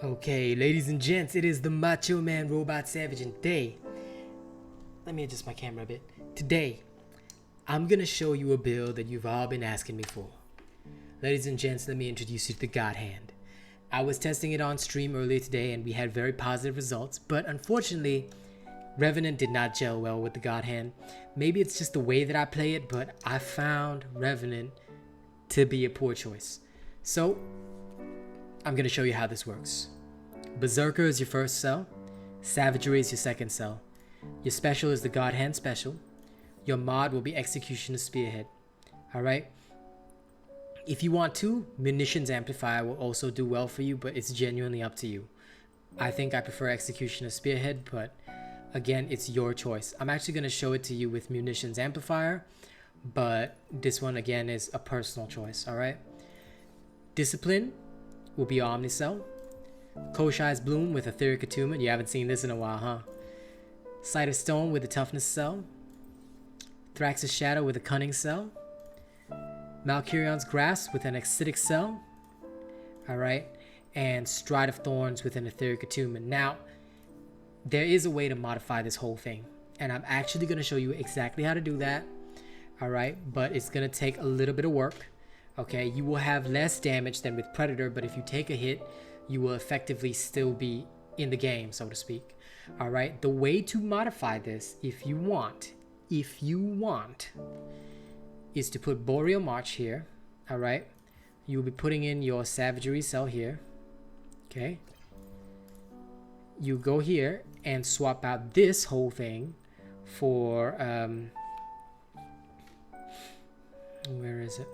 Okay, ladies and gents, it is the Macho Man Robot Savage, and today, let me adjust my camera a bit. Today, I'm gonna show you a build that you've all been asking me for. Ladies and gents, let me introduce you to the Godhand. I was testing it on stream earlier today and we had very positive results, but unfortunately, Revenant did not gel well with the Godhand. Maybe it's just the way that I play it, but I found Revenant to be a poor choice. So, I'm going to show you how this works. Berserker is your first cell. Savagery is your second cell. Your special is the Godhand special. Your mod will be Executioner Spearhead. Alright? If you want to, Munitions Amplifier will also do well for you, but it's genuinely up to you. I think I prefer Executioner Spearhead, but again, it's your choice. I'm actually going to show it to you with Munitions Amplifier, but this one again is a personal choice. Alright? Discipline will be your Omnicell. Koshai's Bloom with Etheric Attunement. You haven't seen this in a while, huh? Sight of Stone with the Toughness Cell. Thrax's Shadow with a Cunning Cell. Malkurion's Grasp with an Acidic Cell. Alright. And Stride of Thorns with an Etheric Attunement. Now, there is a way to modify this whole thing. And I'm actually going to show you exactly how to do that. Alright. But it's going to take a little bit of work. Okay, you will have less damage than with Predator, but if you take a hit, you will effectively still be in the game, so to speak. All right, the way to modify this, if you want, is to put Boreal March here. All right, you'll be putting in your Savagery cell here. Okay, you go here and swap out this whole thing for where is it?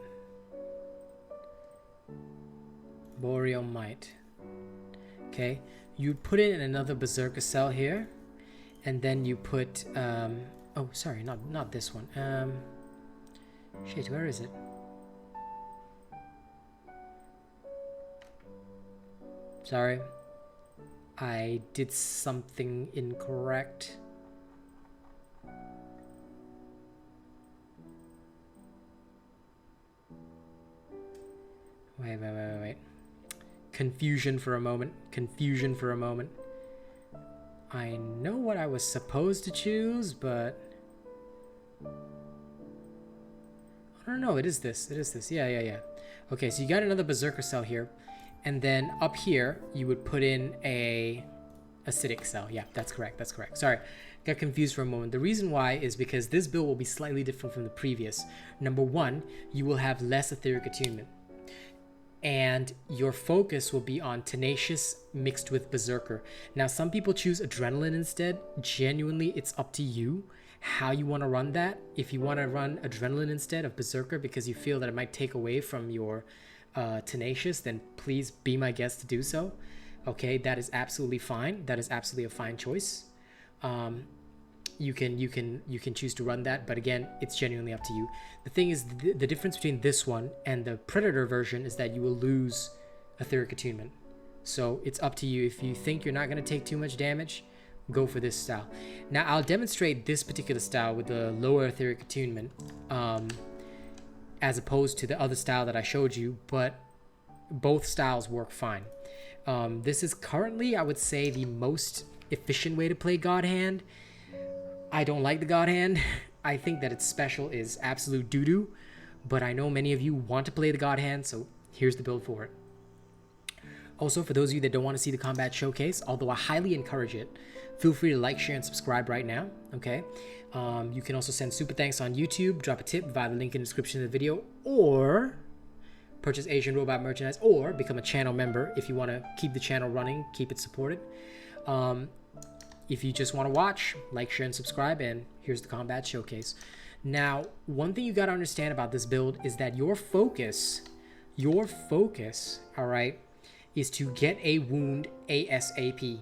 Boreal Might. Okay, you put in another Berserker cell here, and then you put oh sorry, not this one. Shit, where is it? Sorry, I did something incorrect. Wait. Confusion for a moment. I know what I was supposed to choose, but I don't know. It is this. Yeah. Okay, so you got another Berserker cell here, and then up here you would put in a Acidic cell. Yeah, that's correct. Sorry, got confused for a moment. The reason why is because this build will be slightly different from the previous. Number one, you will have less Etheric Attunement, and your focus will be on Tenacious mixed with Berserker. Now, some people choose Adrenaline instead. Genuinely, it's up to you how you want to run that. If you want to run Adrenaline instead of Berserker because you feel that it might take away from your Tenacious, then please be my guest to do so. Okay, that is absolutely fine. That is absolutely a fine choice. You can choose to run that, but again, it's genuinely up to you. The thing is, the difference between this one and the Predator version is that you will lose Etheric Attunement. So it's up to you. If you think you're not going to take too much damage, go for this style. Now, I'll demonstrate this particular style with the lower Etheric Attunement as opposed to the other style that I showed you, but both styles work fine. This is currently, I would say, the most efficient way to play Godhand. I don't like the Godhand. I think that its special is absolute doo-doo, but I know many of you want to play the Godhand, so here's the build for it. Also, for those of you that don't want to see the combat showcase, although I highly encourage it, feel free to like, share, and subscribe right now, okay? You can also send super thanks on YouTube, drop a tip via the link in the description of the video, or purchase Asian Robot merchandise, or become a channel member if you want to keep the channel running, keep it supported. If you just want to watch, like, share, and subscribe, and here's the combat showcase. Now, one thing you got to understand about this build is that your focus, all right, is to get a wound ASAP.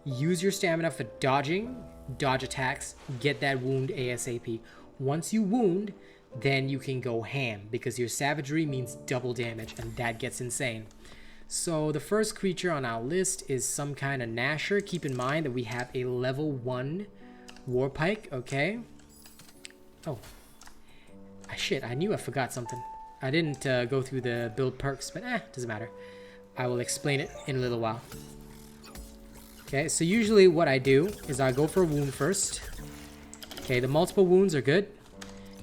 Use your stamina for dodging, dodge attacks, get that wound ASAP. Once you wound, then you can go ham, because your Savagery means double damage, and that gets insane. So the first creature on our list is some kind of Gnasher. Keep in mind that we have a level 1 Warpike, okay? Oh. Shit, I knew I forgot something. I didn't go through the build perks, but doesn't matter. I will explain it in a little while. Okay, so usually what I do is I go for a wound first. Okay, the multiple wounds are good.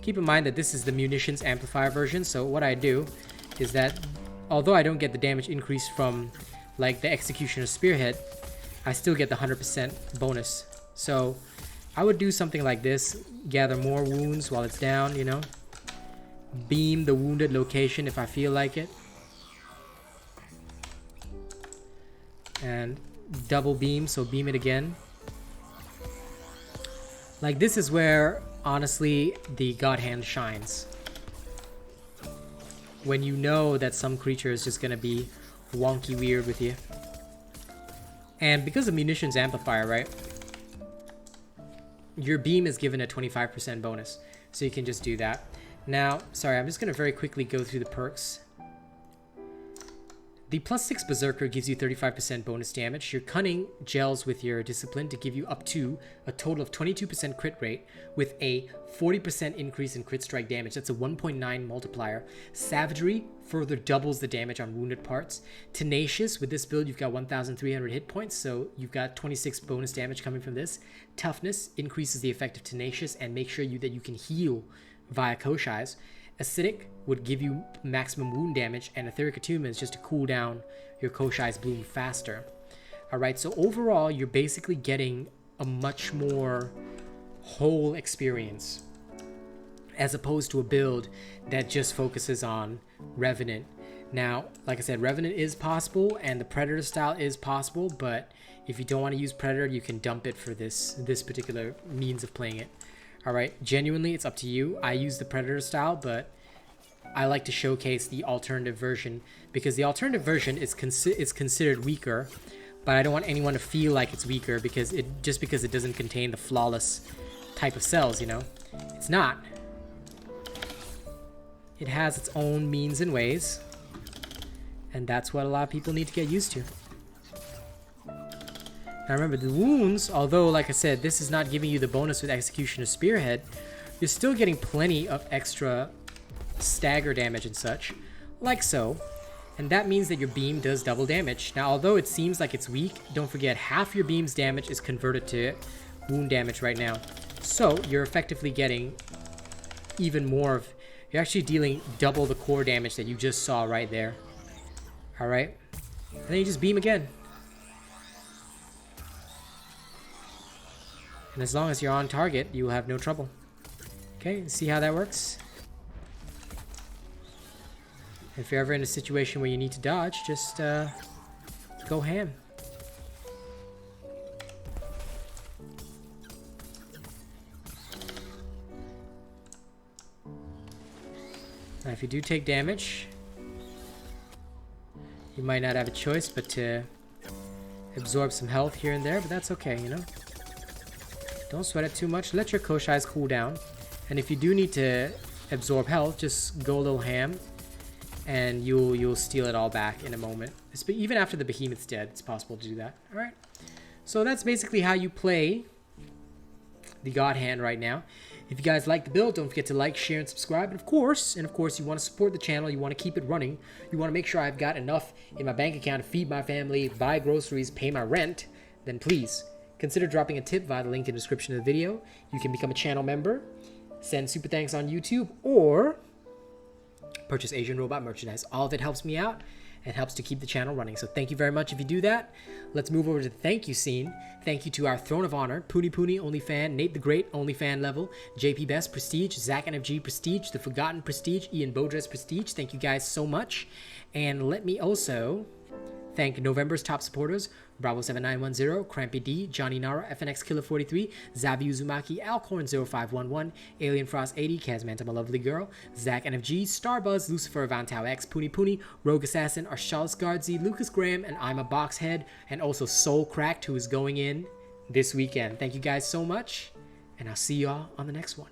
Keep in mind that this is the munitions amplifier version, so what I do is that although I don't get the damage increase from like the Executioner Spearhead, I still get the 100% bonus. So I would do something like this, gather more wounds while it's down, you know. Beam the wounded location if I feel like it. And double beam, so beam it again. Like this is where, honestly, the Godhand shines. When you know that some creature is just gonna be wonky weird with you. And because of munitions amplifier, right? Your beam is given a 25% bonus. So you can just do that. Now, sorry, I'm just gonna very quickly go through the perks. The +6 Berserker gives you 35% bonus damage. Your Cunning gels with your Discipline to give you up to a total of 22% crit rate with a 40% increase in crit strike damage. That's a 1.9 multiplier. Savagery further doubles the damage on wounded parts. Tenacious, with this build you've got 1,300 hit points, so you've got 26 bonus damage coming from this. Toughness increases the effect of Tenacious and makes sure that you can heal via Koshais. Acidic would give you maximum wound damage, and Etheric Attunement is just to cool down your Koshai's bloom faster. Alright, so overall, you're basically getting a much more whole experience as opposed to a build that just focuses on Revenant. Now, like I said, Revenant is possible, and the Predator style is possible, but if you don't want to use Predator, you can dump it for this particular means of playing it. Alright, genuinely, it's up to you. I use the Predator style, but I like to showcase the alternative version because the alternative version is considered weaker, but I don't want anyone to feel like it's weaker because it doesn't contain the flawless type of cells, you know? It's not. It has its own means and ways, and that's what a lot of people need to get used to. Now remember, the wounds, although like I said, this is not giving you the bonus with Executioner Spearhead, you're still getting plenty of extra stagger damage and such, like so. And that means that your beam does double damage. Now, although it seems like it's weak, don't forget half your beam's damage is converted to wound damage right now. So you're effectively getting even more of, you're actually dealing double the core damage that you just saw right there. Alright, and then you just beam again. And as long as you're on target, you will have no trouble. Okay, see how that works? If you're ever in a situation where you need to dodge, just go ham. Now, if you do take damage, you might not have a choice but to absorb some health here and there, but that's okay, you know? Don't sweat it too much. Let your Koshais cool down. And if you do need to absorb health, just go a little ham, and you'll steal it all back in a moment. Even after the behemoth's dead, it's possible to do that. All right. So that's basically how you play the Godhand right now. If you guys like the build, don't forget to like, share, and subscribe. And of course, you want to support the channel. You want to keep it running. You want to make sure I've got enough in my bank account to feed my family, buy groceries, pay my rent. Then please consider dropping a tip via the link in the description of the video. You can become a channel member, send super thanks on YouTube, or purchase Asian Robot merchandise. All of it helps me out and helps to keep the channel running. So thank you very much if you do that. Let's move over to the thank you scene. Thank you to our Throne of Honor, Poony Poony OnlyFan, Nate the Great OnlyFan level, JP Best Prestige, Zach NFG Prestige, The Forgotten Prestige, Ian Bodress Prestige. Thank you guys so much. And let me also thank November's top supporters: Bravo7910, Crampy D, Johnny Nara, FNX Killer 43, Zavi Uzumaki, Alcorn 0511, Alien Frost 80, Kazmanta My Lovely Girl, Zach NFG, Starbuzz, Lucifer Vantau X, Poony Poony, Rogue Assassin, Arshalis Guardsy, Lucas Graham, and I'm a Boxhead, and also Soul Cracked, who is going in this weekend. Thank you guys so much, and I'll see y'all on the next one.